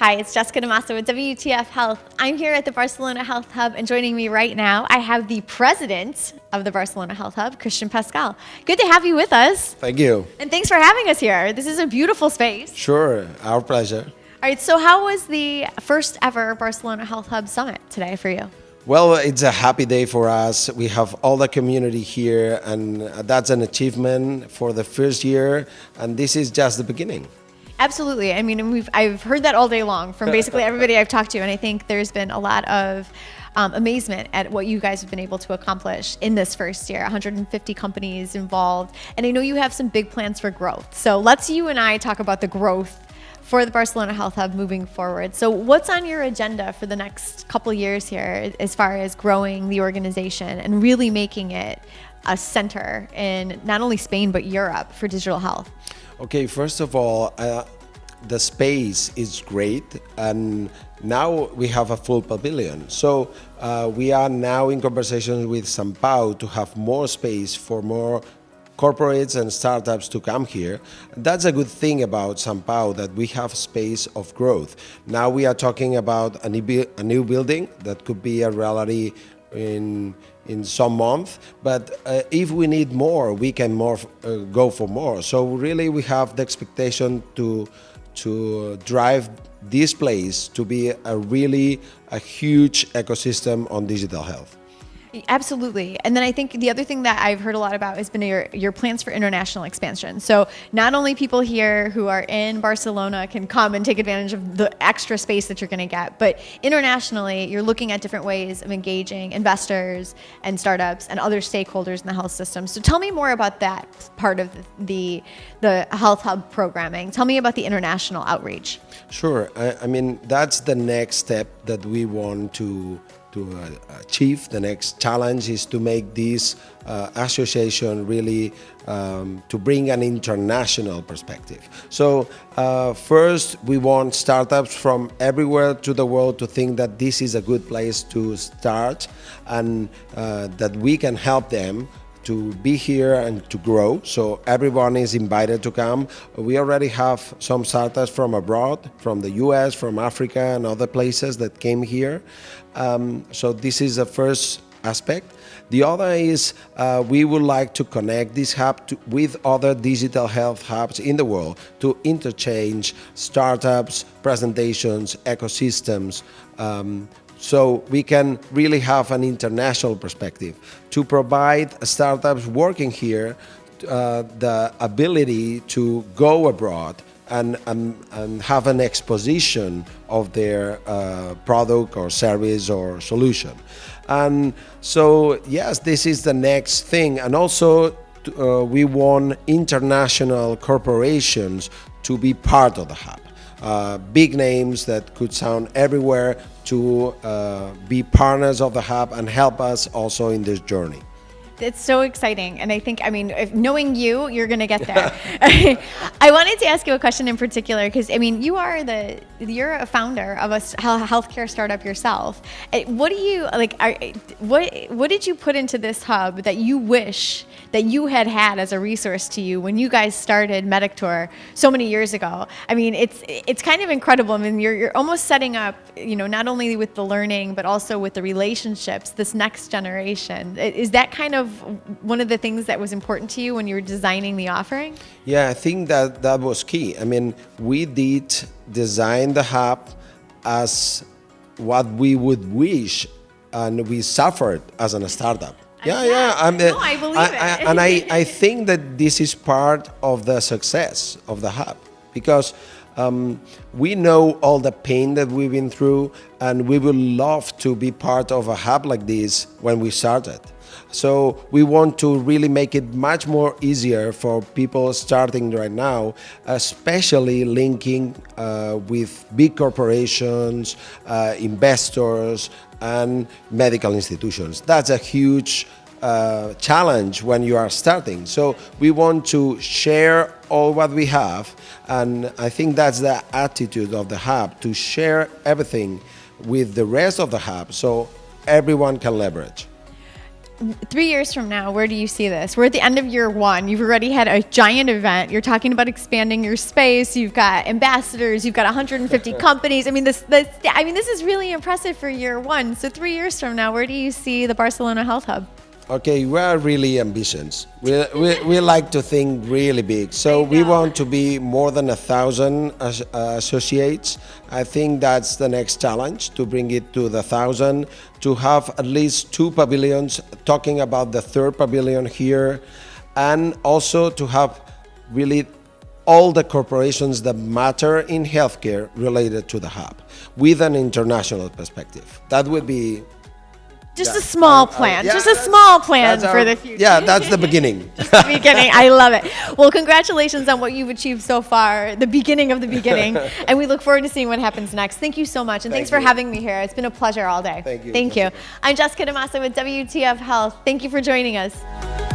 Hi, it's Jessica DeMasso with WTF Health. I'm here at the Barcelona Health Hub, and joining me right now, I have the president of the Barcelona Health Hub, CRISTIAN Pascουal. Good to have you with us. Thank you. And thanks for having us here. This is a beautiful space. Sure, our pleasure. All right, so how was the first ever Barcelona Health Hub Summit today for you? Well, it's a happy day for us. We have all the community here, and that's an achievement for the first year, and this is just the beginning. Absolutely. I mean, I've heard that all day long from basically everybody I've talked to, and I think there's been a lot of amazement at what you guys have been able to accomplish in this first year. 150 companies involved, and I know you have some big plans for growth. So let's you and I talk about the growth for the Barcelona Health Hub moving forward. So what's on your agenda for the next couple years here as far as growing the organization and really making it a center in not only Spain but Europe for digital health? Okay, first of all, the space is great, and now we have a full pavilion. So we are now in conversations with São Paulo to have more space for more corporates and startups to come here. That's a good thing about São Paulo, that we have space of growth. Now we are talking about a new building that could be a reality in some month, but if we need more, we can go for more. So really we have the expectation to drive this place to be a huge ecosystem on digital health. Absolutely. And then I think the other thing that I've heard a lot about has been your plans for international expansion. So not only people here who are in Barcelona can come and take advantage of the extra space that you're going to get, but internationally, you're looking at different ways of engaging investors and startups and other stakeholders in the health system. So tell me more about that part of the Health Hub programming. Tell me about the international outreach. Sure. I mean, that's the next step that we want to achieve. The next challenge is to make this association really to bring an international perspective. So first, we want startups from everywhere to the world to think that this is a good place to start, and that we can help them to be here and to grow. So everyone is invited to come. We already have some startups from abroad, from the US, from Africa and other places that came here. So this is the first aspect. The other is we would like to connect this hub with other digital health hubs in the world to interchange startups, presentations, ecosystems, so we can really have an international perspective to provide startups working here the ability to go abroad and have an exposition of their product or service or solution. And so, yes, this is the next thing. And also, we want international corporations to be part of the hub. Big names that could sound everywhere to be partners of the hub and help us also in this journey. It's so exciting. And I think, I mean, knowing you're going to get there. I wanted to ask you a question in particular, because, I mean, you're a founder of a healthcare startup yourself. What do you, like, what did you put into this hub that you wish that you had as a resource to you when you guys started Medictor so many years ago? I mean, it's kind of incredible. I mean, you're almost setting up, not only with the learning, but also with the relationships, this next generation. Is that kind of one of the things that was important to you when you were designing the offering? Yeah, I think that was key. I mean, we did design the hub as what we would wish, and we suffered as a startup. Yeah. I believe it. And I think that this is part of the success of the hub, because we know all the pain that we've been through, and we would love to be part of a hub like this when we started. So we want to really make it much more easier for people starting right now, especially linking with big corporations, investors, and medical institutions. That's a huge challenge when you are starting. So we want to share all what we have, and I think that's the attitude of the hub, to share everything with the rest of the hub so everyone can leverage. 3 years from now, where do you see this? We're at the end of year 1. You've already had a giant event. You're talking about expanding your space. You've got ambassadors. You've got 150 companies. I mean, this is really impressive for year 1. So 3 years from now, where do you see the Barcelona Health Hub? Okay, we are really ambitious. We like to think really big. So we want to be more than 1,000 associates. I think that's the next challenge, to bring it to the 1,000, to have at least 2 pavilions, talking about the 3rd pavilion here, and also to have really all the corporations that matter in healthcare related to the hub with an international perspective. That would be just a small plan, just a small plan for the future. Yeah, that's the beginning. Just the beginning. I love it. Well, congratulations on what you've achieved so far, the beginning of the beginning. And we look forward to seeing what happens next. Thank you so much. And thanks for having me here. It's been a pleasure all day. Thank you. Thank you. I'm Jessica DeMassa with WTF Health. Thank you for joining us.